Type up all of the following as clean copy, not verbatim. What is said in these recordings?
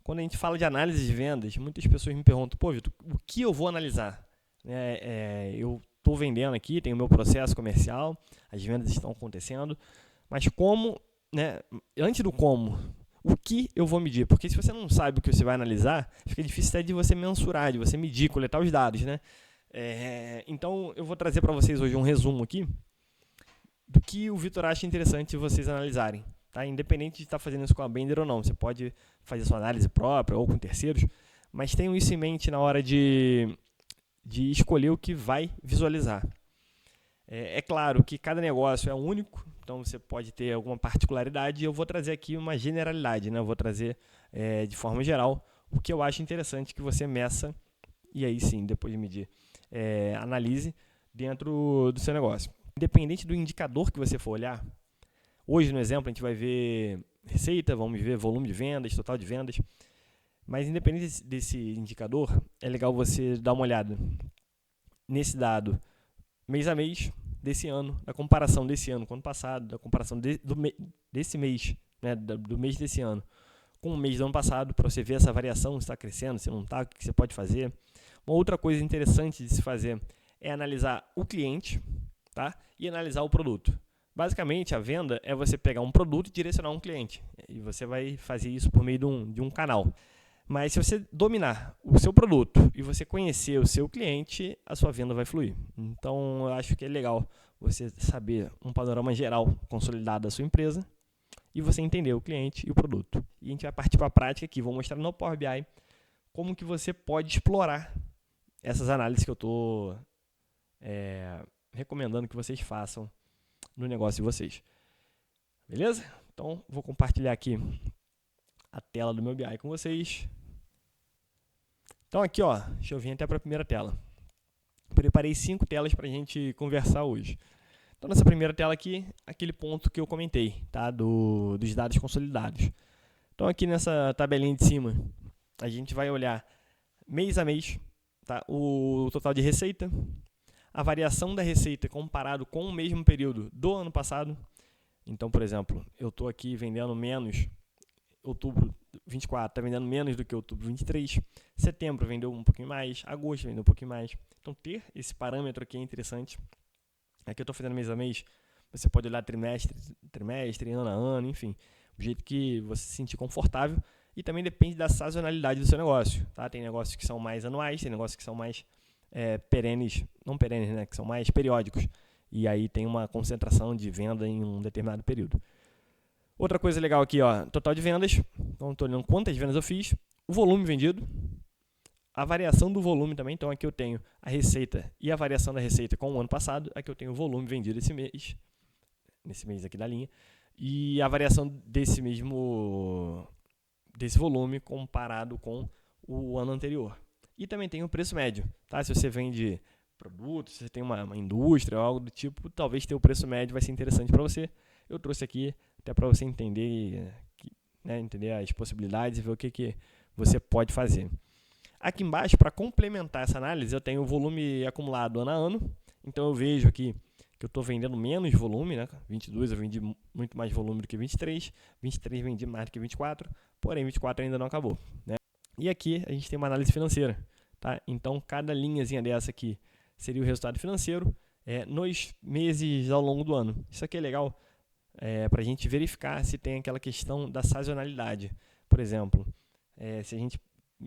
quando a gente fala de análise de vendas, muitas pessoas me perguntam, pô, Vitor, o que eu vou analisar? Eu estou vendendo aqui, tenho o meu processo comercial, as vendas estão acontecendo, mas como, né, antes do como, o que eu vou medir? Porque se você não sabe o que você vai analisar, fica difícil até de você mensurar, de você medir, coletar os dados, né? Então, eu vou trazer para vocês hoje um resumo aqui do que o Vitor acha interessante vocês analisarem. Tá? Independente de estar fazendo isso com a Bender ou não, você pode fazer sua análise própria ou com terceiros, mas tenham isso em mente na hora de escolher o que vai visualizar. É claro que cada negócio é único, então você pode ter alguma particularidade, e eu vou trazer aqui uma generalidade, né? Eu vou trazer de forma geral o que eu acho interessante que você meça, e aí sim, depois de medir, analise dentro do seu negócio. Independente do indicador que você for olhar, hoje no exemplo a gente vai ver receita, vamos ver volume de vendas, total de vendas, mas independente desse indicador, é legal você dar uma olhada nesse dado mês a mês desse ano, da comparação desse ano com o ano passado, da comparação desse mês, né, do mês desse ano com o mês do ano passado, para você ver essa variação, se está crescendo, se não está, o que você pode fazer. Uma outra coisa interessante de se fazer é analisar o cliente, tá? E analisar o produto. Basicamente, a venda é você pegar um produto e direcionar um cliente, e você vai fazer isso por meio de um canal. Mas se você dominar o seu produto e você conhecer o seu cliente, a sua venda vai fluir. Então, eu acho que é legal você saber um panorama geral consolidado da sua empresa e você entender o cliente e o produto. E a gente vai partir para a prática aqui. Vou mostrar no Power BI como que você pode explorar essas análises que eu estou recomendando que vocês façam no negócio de vocês. Beleza? Então, vou compartilhar aqui a tela do meu BI com vocês. Então aqui, ó, deixa eu vir até para a primeira tela. Preparei 5 telas para a gente conversar hoje. Então nessa primeira tela aqui, aquele ponto que eu comentei, tá? Dos dados consolidados. Então aqui nessa tabelinha de cima, a gente vai olhar mês a mês, tá? O total de receita, a variação da receita comparado com o mesmo período do ano passado. Então, por exemplo, eu estou aqui vendendo menos, outubro 24 está vendendo menos do que outubro 23, setembro vendeu um pouquinho mais, agosto vendeu um pouquinho mais. Então, ter esse parâmetro aqui é interessante. Aqui eu estou fazendo mês a mês, você pode olhar trimestre, ano a ano, enfim, do jeito que você se sentir confortável. E também depende da sazonalidade do seu negócio. Tá? Tem negócios que são mais anuais, tem negócios que são mais perenes, não perenes, né? Que são mais periódicos. E aí tem uma concentração de venda em um determinado período. Outra coisa legal aqui, ó, total de vendas. Então, estou olhando quantas vendas eu fiz, o volume vendido, a variação do volume também. Então, aqui eu tenho a receita e a variação da receita com o ano passado. Aqui eu tenho o volume vendido esse mês, nesse mês aqui da linha, e a variação desse volume comparado com o ano anterior. E também tem o preço médio, tá? Se você vende produtos, se você tem uma indústria ou algo do tipo, talvez ter o preço médio vai ser interessante para você. Eu trouxe aqui até para você entender, né, entender as possibilidades e ver o que você pode fazer. Aqui embaixo, para complementar essa análise, eu tenho o volume acumulado ano a ano. Então eu vejo aqui que eu estou vendendo menos volume, né? 22 eu vendi muito mais volume do que 23, 23 vendi mais do que 24, porém 24 ainda não acabou, né? E aqui a gente tem uma análise financeira, tá? Então cada linhazinha dessa aqui seria o resultado financeiro nos meses ao longo do ano. Isso aqui é legal para a gente verificar se tem aquela questão da sazonalidade. Por exemplo, se a gente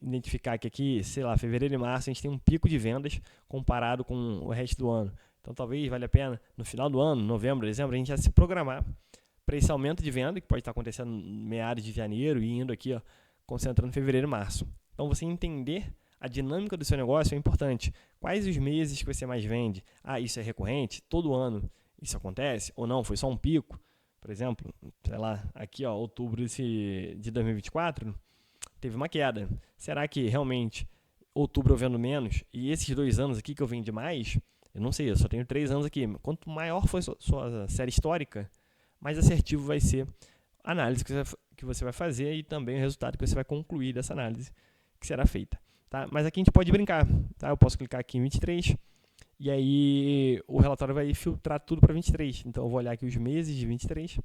identificar que aqui, sei lá, fevereiro e março, a gente tem um pico de vendas comparado com o resto do ano. Então, talvez valha a pena, no final do ano, novembro, dezembro, a gente já se programar para esse aumento de venda, que pode estar acontecendo em meados de janeiro e indo aqui, ó, concentrando em fevereiro e março. Então, você entender a dinâmica do seu negócio é importante. Quais os meses que você mais vende? Ah, isso é recorrente? Todo ano isso acontece? Ou não? Foi só um pico? Por exemplo, sei lá, aqui, ó, outubro de 2024, teve uma queda. Será que realmente outubro eu vendo menos e esses 2 anos aqui que eu vendi mais? Eu não sei, eu só tenho 3 anos aqui. Quanto maior for sua série histórica, mais assertivo vai ser a análise que você vai fazer e também o resultado que você vai concluir dessa análise que será feita. Tá? Mas aqui a gente pode brincar. Tá? Eu posso clicar aqui em 23 e aí o relatório vai filtrar tudo para 23. Então eu vou olhar aqui os meses de 23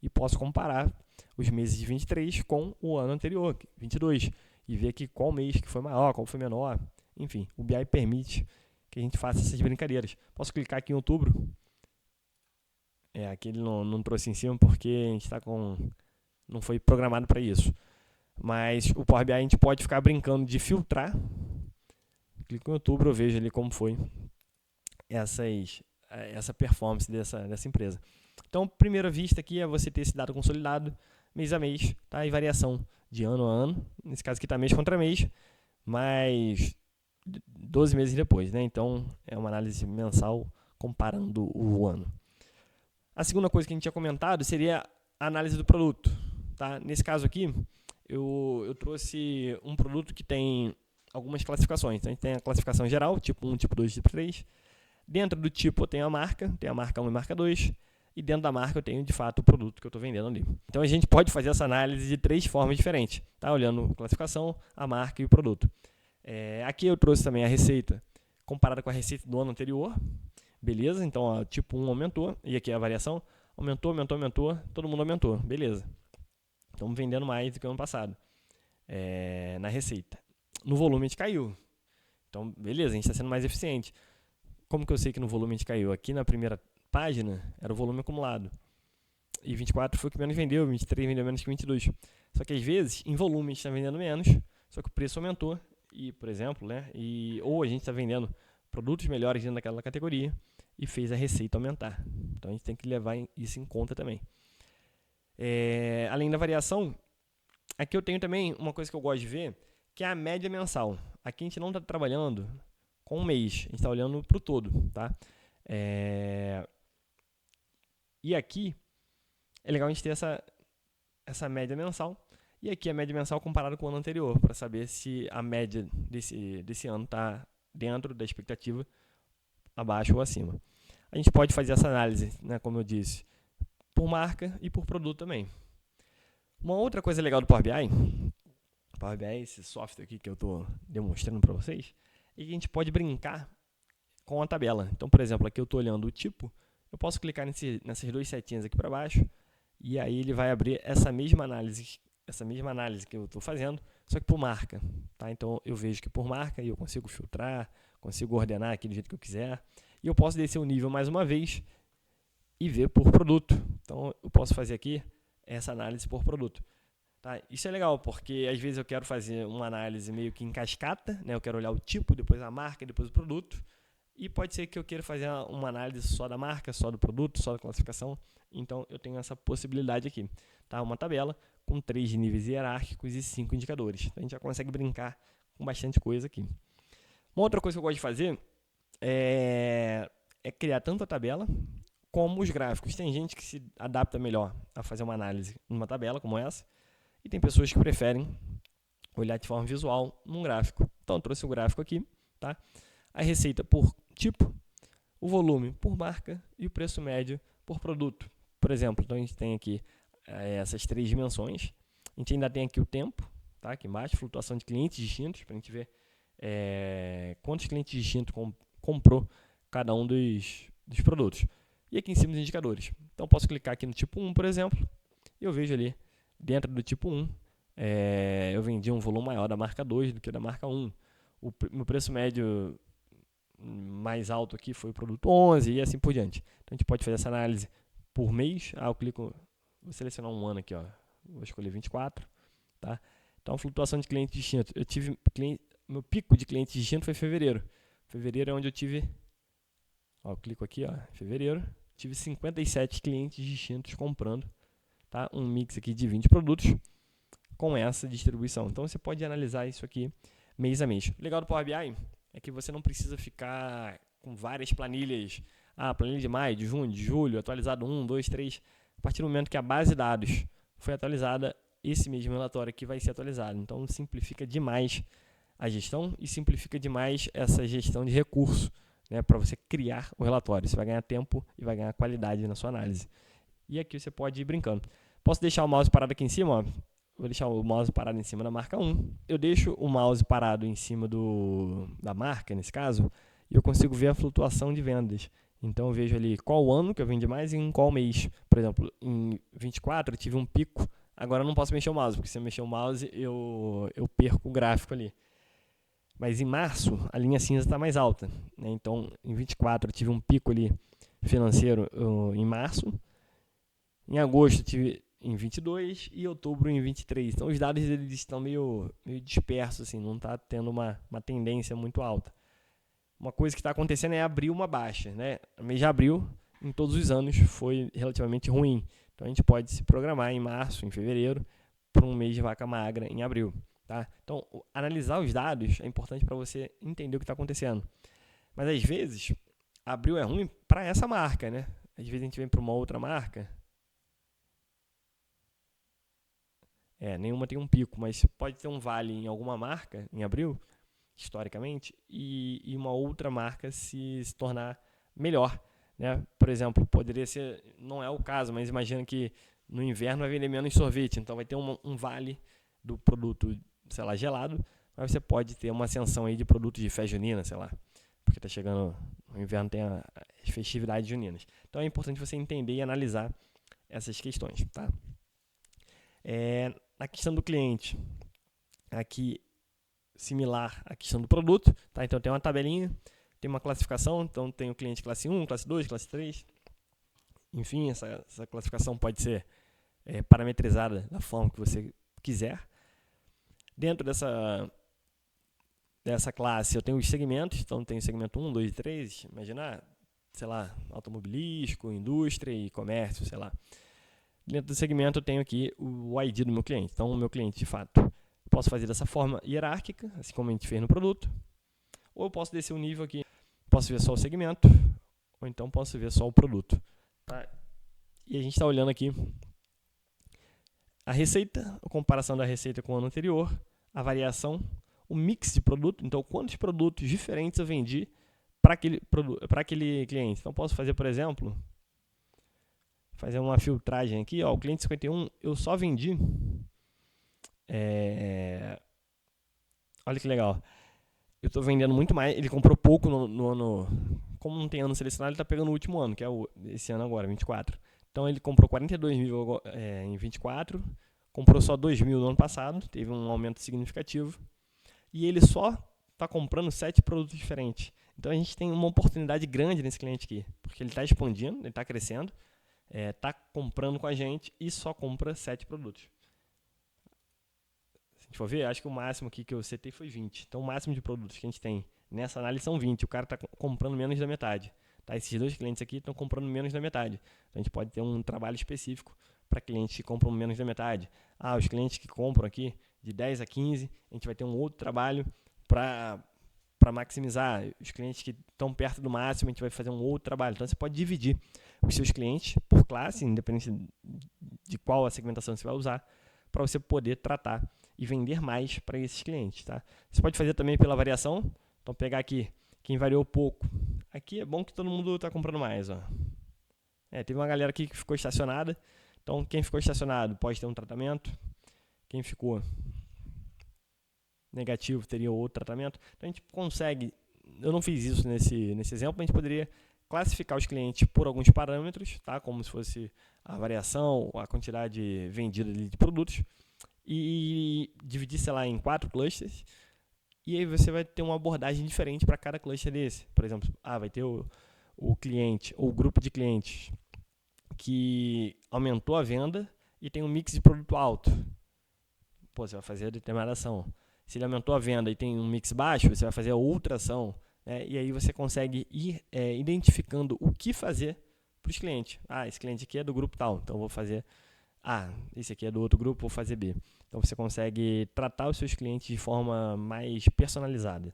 e posso comparar os meses de 23 com o ano anterior, 22, e ver aqui qual mês que foi maior, qual foi menor. Enfim, o BI permite que a gente faça essas brincadeiras. Posso clicar aqui em outubro. Aqui ele não trouxe em cima porque a gente está com... não foi programado para isso. Mas o Power BI a gente pode ficar brincando de filtrar. Clico em outubro, eu vejo ali como foi essa performance dessa empresa. Então, primeira vista aqui é você ter esse dado consolidado, mês a mês, tá? E variação de ano a ano. Nesse caso aqui está mês contra mês, mas 12 meses depois, né? Então, é uma análise mensal comparando o ano. A segunda coisa que a gente tinha comentado seria a análise do produto. Tá? Nesse caso aqui, eu trouxe um produto que tem algumas classificações. Então, a gente tem a classificação geral, tipo 1, tipo 2, tipo 3. Dentro do tipo eu tenho a marca 1 e a marca 2. E dentro da marca eu tenho, de fato, o produto que eu estou vendendo ali. Então, a gente pode fazer essa análise de 3 formas diferentes. Tá? Olhando a classificação, a marca e o produto. Aqui eu trouxe também a receita comparada com a receita do ano anterior. Beleza, então ó, tipo 1 aumentou, e aqui é a variação, aumentou, todo mundo aumentou, beleza. Estamos vendendo mais do que o ano passado, na receita. No volume a gente caiu, então beleza, a gente está sendo mais eficiente. Como que eu sei que no volume a gente caiu? Aqui na primeira página era o volume acumulado, e 24 foi o que menos vendeu, 23 vendeu menos que 22. Só que às vezes, em volume a gente está vendendo menos, só que o preço aumentou, e por exemplo, ou a gente está vendendo produtos melhores dentro daquela categoria e fez a receita aumentar. Então, a gente tem que levar isso em conta também. Além da variação, aqui eu tenho também uma coisa que eu gosto de ver, que é a média mensal. Aqui a gente não está trabalhando com um mês, a gente está olhando para o todo. Tá? E aqui é legal a gente ter essa média mensal. E aqui a média mensal comparada com o ano anterior, para saber se a média desse ano está dentro da expectativa, abaixo ou acima. A gente pode fazer essa análise, né, como eu disse, por marca e por produto também. Uma outra coisa legal do Power BI, esse software aqui que eu estou demonstrando para vocês, é que a gente pode brincar com a tabela. Então, por exemplo, aqui eu estou olhando o tipo, eu posso clicar nessas 2 setinhas aqui para baixo, e aí ele vai abrir essa mesma análise que eu estou fazendo, só que por marca. Tá? Então, eu vejo que por marca eu consigo filtrar, consigo ordenar aqui do jeito que eu quiser. E eu posso descer o nível mais uma vez e ver por produto. Então, eu posso fazer aqui essa análise por produto. Tá? Isso é legal, porque às vezes eu quero fazer uma análise meio que em cascata, né? Eu quero olhar o tipo, depois a marca, depois o produto. E pode ser que eu queira fazer uma análise só da marca, só do produto, só da classificação. Então, eu tenho essa possibilidade aqui. Tá? Uma tabela com 3 níveis hierárquicos e 5 indicadores. Então, a gente já consegue brincar com bastante coisa aqui. Uma outra coisa que eu gosto de fazer é criar tanto a tabela como os gráficos. Tem gente que se adapta melhor a fazer uma análise numa tabela como essa, e tem pessoas que preferem olhar de forma visual num gráfico. Então, eu trouxe o gráfico aqui, tá? A receita por tipo, o volume por marca e o preço médio por produto. Por exemplo, então a gente tem aqui essas 3 dimensões. A gente ainda tem aqui o tempo, tá? Aqui embaixo, flutuação de clientes distintos, para a gente ver quantos clientes distintos comprou cada um dos produtos. E aqui em cima os indicadores. Então, posso clicar aqui no tipo 1, por exemplo, e eu vejo ali, dentro do tipo 1, eu vendi um volume maior da marca 2 do que da marca 1. O meu preço médio mais alto aqui foi o produto 11 e assim por diante. Então, a gente pode fazer essa análise por mês. Eu clico, vou selecionar um ano aqui, ó. Vou escolher 24. Tá? Então, flutuação de clientes distintos. Meu pico de clientes distintos foi fevereiro. Fevereiro é onde eu tive, eu clico aqui, fevereiro, tive 57 clientes distintos comprando, tá? Um mix aqui de 20 produtos com essa distribuição. Então, você pode analisar isso aqui mês a mês. O legal do Power BI é que você não precisa ficar com várias planilhas. Planilha de maio, de junho, de julho, atualizado 1, 2, 3. A partir do momento que a base de dados foi atualizada, esse mesmo relatório aqui vai ser atualizado. Então, simplifica demais a gestão e simplifica demais essa gestão de recurso, né, para você criar o relatório. Você vai ganhar tempo e vai ganhar qualidade na sua análise. E aqui você pode ir brincando. Posso deixar o mouse parado aqui em cima? Ó. Vou deixar o mouse parado em cima da marca 1. Eu deixo o mouse parado em cima da marca, nesse caso, e eu consigo ver a flutuação de vendas. Então, eu vejo ali qual ano que eu vendi mais e em qual mês. Por exemplo, em 24 eu tive um pico Agora eu não posso mexer o mouse, porque se eu mexer o mouse, eu perco o gráfico ali. Mas em março, a linha cinza está mais alta, né? Então, em 24 eu tive um pico ali financeiro em março. Em agosto eu tive em 22 e outubro em 23. Então, os dados eles estão meio dispersos, assim, não está tendo uma tendência muito alta. Uma coisa que está acontecendo é abrir uma baixa, né? O mês de abril, em todos os anos, foi relativamente ruim. Então, a gente pode se programar em março, em fevereiro, para um mês de vaca magra em abril. Tá? Então, analisar os dados é importante para você entender o que está acontecendo. Mas, às vezes, abril é ruim para essa marca, né? Às vezes a gente vem para uma outra marca. Nenhuma tem um pico, mas pode ter um vale em alguma marca, em abril, historicamente, e uma outra marca se tornar melhor. Né? Por exemplo, poderia ser, não é o caso, mas imagina que no inverno vai vender menos sorvete, então vai ter um vale do produto, sei lá, gelado, mas você pode ter uma ascensão aí de produtos de festa junina, sei lá, porque está chegando, no inverno tem as festividades juninas. Então é importante você entender e analisar essas questões, tá? Na questão do cliente, aqui similar à questão do produto, tá? Então tem uma tabelinha, tem uma classificação, então tem o cliente classe 1, classe 2, classe 3, enfim, essa classificação pode ser parametrizada da forma que você quiser. Dentro dessa classe eu tenho os segmentos, então tem o segmento 1, 2 e 3, imaginar, sei lá, automobilístico, indústria e comércio, sei lá. Dentro do segmento eu tenho aqui o ID do meu cliente, então o meu cliente de fato. Posso fazer dessa forma hierárquica, assim como a gente fez no produto, ou eu posso descer o nível aqui, posso ver só o segmento, ou então posso ver só o produto. Tá? E a gente está olhando aqui a receita, a comparação da receita com o ano anterior, a variação, o mix de produto, então quantos produtos diferentes eu vendi para aquele cliente. Então posso fazer, por exemplo, fazer uma filtragem aqui, ó, o cliente 51, eu só vendi, olha que legal, eu estou vendendo muito mais, ele comprou pouco no ano, como não tem ano selecionado, ele está pegando o último ano, que é esse ano agora, 24. Então ele comprou 42 mil em 24, comprou só 2 mil no ano passado, teve um aumento significativo, e ele só está comprando 7 produtos diferentes. Então a gente tem uma oportunidade grande nesse cliente aqui, porque ele está expandindo, ele está crescendo, está comprando com a gente e só compra 7 produtos. Se a gente for ver, acho que o máximo aqui que eu setei foi 20. Então o máximo de produtos que a gente tem nessa análise são 20. O cara está comprando menos da metade. Tá? Esses dois clientes aqui estão comprando menos da metade. Então a gente pode ter um trabalho específico para clientes que compram menos da metade. Os clientes que compram aqui de 10 a 15, a gente vai ter um outro trabalho para maximizar. Os clientes que estão perto do máximo, a gente vai fazer um outro trabalho. Então você pode dividir os seus clientes por classe, independente de qual a segmentação você vai usar, para você poder tratar e vender mais para esses clientes. Tá? Você pode fazer também pela variação. Então pegar aqui, quem variou pouco. Aqui é bom que todo mundo está comprando mais. Ó. Teve uma galera aqui que ficou estacionada. Então quem ficou estacionado pode ter um tratamento. Quem ficou negativo teria outro tratamento. Então a gente consegue, eu não fiz isso nesse exemplo, mas a gente poderia classificar os clientes por alguns parâmetros, tá? Como se fosse a variação, a quantidade vendida de produtos, e dividir, sei lá, em 4 clusters, e aí você vai ter uma abordagem diferente para cada cluster desse. Por exemplo, vai ter o cliente, ou o grupo de clientes que aumentou a venda e tem um mix de produto alto. Você vai fazer a determinada ação. Se ele aumentou a venda e tem um mix baixo, você vai fazer a outra ação. E aí você consegue ir identificando o que fazer para os clientes. Esse cliente aqui é do grupo tal, então vou fazer esse aqui é do outro grupo, vou fazer B. Então você consegue tratar os seus clientes de forma mais personalizada.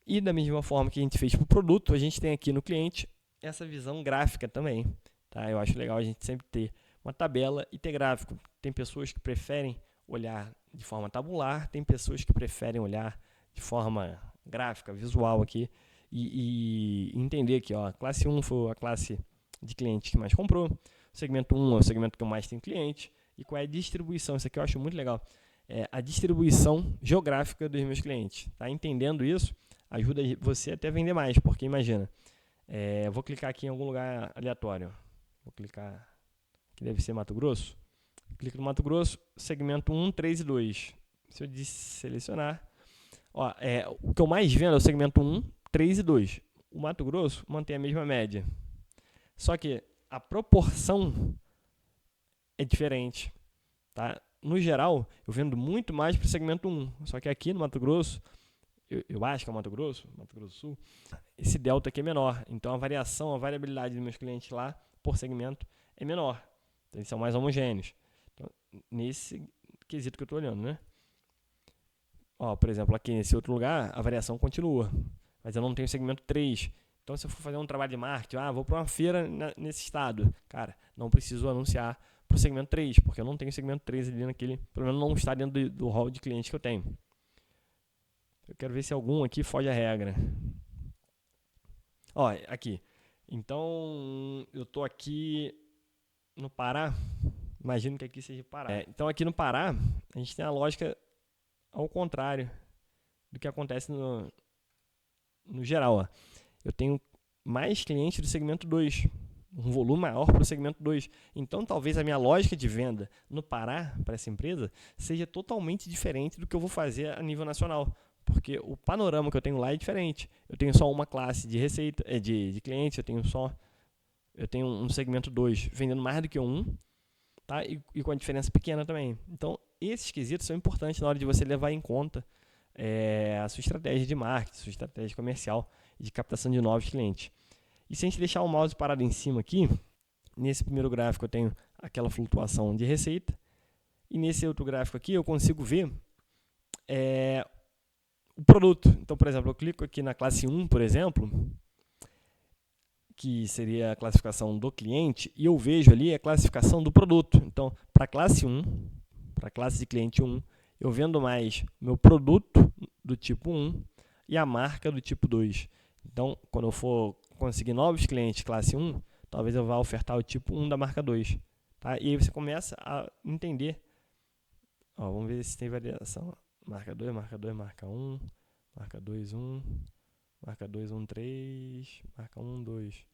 E da mesma forma que a gente fez para o produto, a gente tem aqui no cliente essa visão gráfica também. Tá? Eu acho legal a gente sempre ter uma tabela e ter gráfico. Tem pessoas que preferem olhar de forma tabular, tem pessoas que preferem olhar de forma gráfica, visual aqui, e entender aqui, ó, a classe 1 foi a classe de clientes que mais comprou, o segmento 1 é o segmento que eu mais tenho cliente, e qual é a distribuição, isso aqui eu acho muito legal, a distribuição geográfica dos meus clientes. Tá? Entendendo isso, ajuda você até a vender mais, porque imagina, eu vou clicar aqui em algum lugar aleatório, vou clicar, que deve ser Mato Grosso, clico no Mato Grosso, segmento 1, 3 e 2. Se eu selecionar, ó, o que eu mais vendo é o segmento 1, 3 e 2. O Mato Grosso mantém a mesma média. Só que a proporção é diferente, tá? No geral, eu vendo muito mais para o segmento 1. Só que aqui no Mato Grosso, eu acho que é o Mato Grosso do Sul, esse delta aqui é menor. Então, a variabilidade dos meus clientes lá, por segmento, é menor. Então, eles são mais homogêneos. Então, nesse quesito que eu estou olhando, né? Ó, por exemplo, aqui nesse outro lugar, a variação continua. Mas eu não tenho segmento 3. Então, se eu for fazer um trabalho de marketing, vou para uma feira nesse estado. Cara, não preciso anunciar para o segmento 3, porque eu não tenho segmento 3 ali naquele, pelo menos não está dentro do hall de clientes que eu tenho. Eu quero ver se algum aqui foge à regra. Ó, aqui. Então, eu estou aqui no Pará. Imagino que aqui seja Pará. Então, aqui no Pará, a gente tem a lógica ao contrário do que acontece no geral. Ó. Eu tenho mais clientes do segmento 2, um volume maior para o segmento 2. Então, talvez a minha lógica de venda no Pará, para essa empresa, seja totalmente diferente do que eu vou fazer a nível nacional. Porque o panorama que eu tenho lá é diferente. Eu tenho só uma classe de receita, de clientes, eu tenho um segmento 2 vendendo mais do que um, tá? E com a diferença pequena também. Então, esses quesitos são importantes na hora de você levar em conta a sua estratégia de marketing, sua estratégia comercial e de captação de novos clientes. E se a gente deixar o mouse parado em cima aqui, nesse primeiro gráfico eu tenho aquela flutuação de receita, e nesse outro gráfico aqui eu consigo ver o produto. Então, por exemplo, eu clico aqui na classe 1, por exemplo, que seria a classificação do cliente, e eu vejo ali a classificação do produto. Então, para a classe 1, para a classe de cliente 1, eu vendo mais meu produto do tipo 1 e a marca do tipo 2. Então, quando eu for conseguir novos clientes classe 1, talvez eu vá ofertar o tipo 1 da marca 2. Tá? E aí você começa a entender. Ó, vamos ver se tem variação. Marca 2, marca 2, marca 1, marca 2, 1, marca 2, 1, 3, marca 1, 2.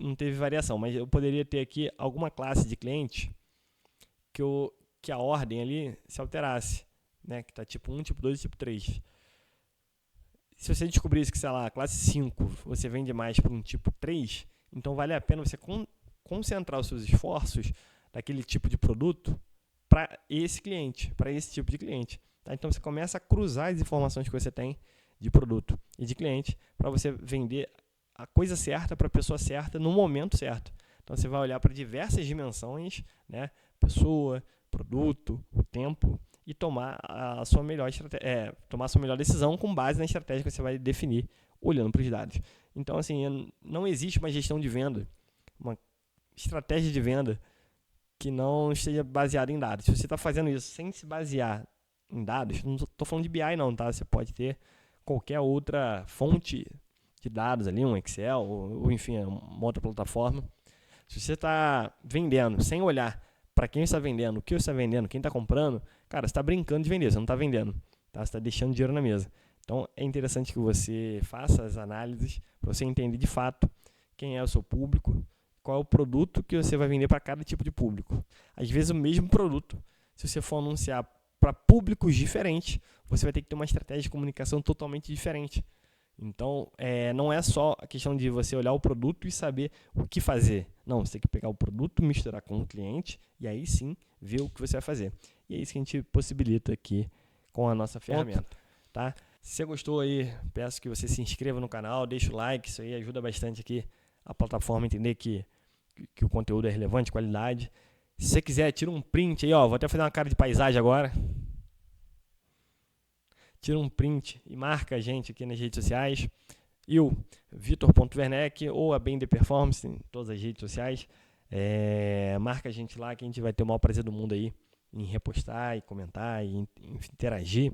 Não teve variação, mas eu poderia ter aqui alguma classe de cliente que a ordem ali se alterasse, né? Que está tipo 1, tipo 2 e tipo 3. Se você descobrisse que, sei lá, classe 5 você vende mais para um tipo 3, então vale a pena você concentrar os seus esforços daquele tipo de produto para esse cliente, para esse tipo de cliente. Tá? Então você começa a cruzar as informações que você tem de produto e de cliente para você vender a coisa certa para a pessoa certa no momento certo. Então você vai olhar para diversas dimensões, né? Pessoa, produto, o tempo, e tomar a sua melhor decisão com base na estratégia que você vai definir olhando para os dados. Então, assim, não existe uma gestão de venda, uma estratégia de venda que não esteja baseada em dados. Se você está fazendo isso sem se basear em dados, não estou falando de BI não, tá? Você pode ter qualquer outra fonte de dados ali, um Excel, ou enfim, uma outra plataforma. Se você está vendendo sem olhar para quem está vendendo, o que você está vendendo, quem está comprando, cara, você está brincando de vender, você não está vendendo, tá? Você está deixando dinheiro na mesa. Então, é interessante que você faça as análises para você entender de fato quem é o seu público, qual é o produto que você vai vender para cada tipo de público. Às vezes, o mesmo produto, se você for anunciar para públicos diferentes, você vai ter que ter uma estratégia de comunicação totalmente diferente. Então, não é só a questão de você olhar o produto e saber o que fazer. Não, você tem que pegar o produto, misturar com o cliente e aí sim ver o que você vai fazer. E é isso que a gente possibilita aqui com a nossa ferramenta. Tá? Se você gostou aí, peço que você se inscreva no canal, deixe o like, isso aí ajuda bastante aqui a plataforma a entender que o conteúdo é relevante, qualidade. Se você quiser, tira um print aí, ó, vou até fazer uma cara de paisagem agora. Tira um print e marca a gente aqui nas redes sociais. Eu, Vitor.Werneck ou a BND Performance em todas as redes sociais. Marca a gente lá que a gente vai ter o maior prazer do mundo aí em repostar e comentar e interagir.